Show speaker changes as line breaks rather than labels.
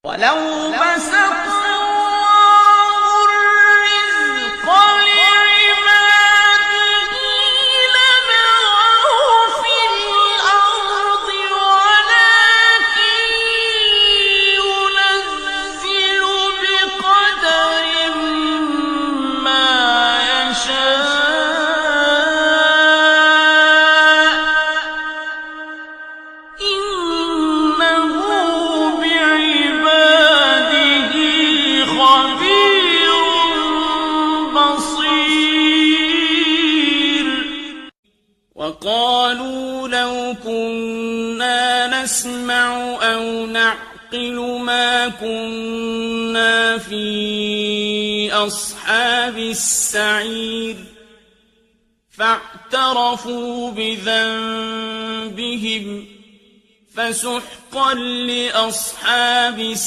ولو بسط الرزق لعباده لبغوا في الأرض ولكن ينزل بقدر ما يشاء إنه بعباده خبير بصير. وقالوا لو كنا نسمع أو نعقل ما كنا في أصحاب السعير فاعترفوا بذنبهم فسحقا لأصحاب السعير.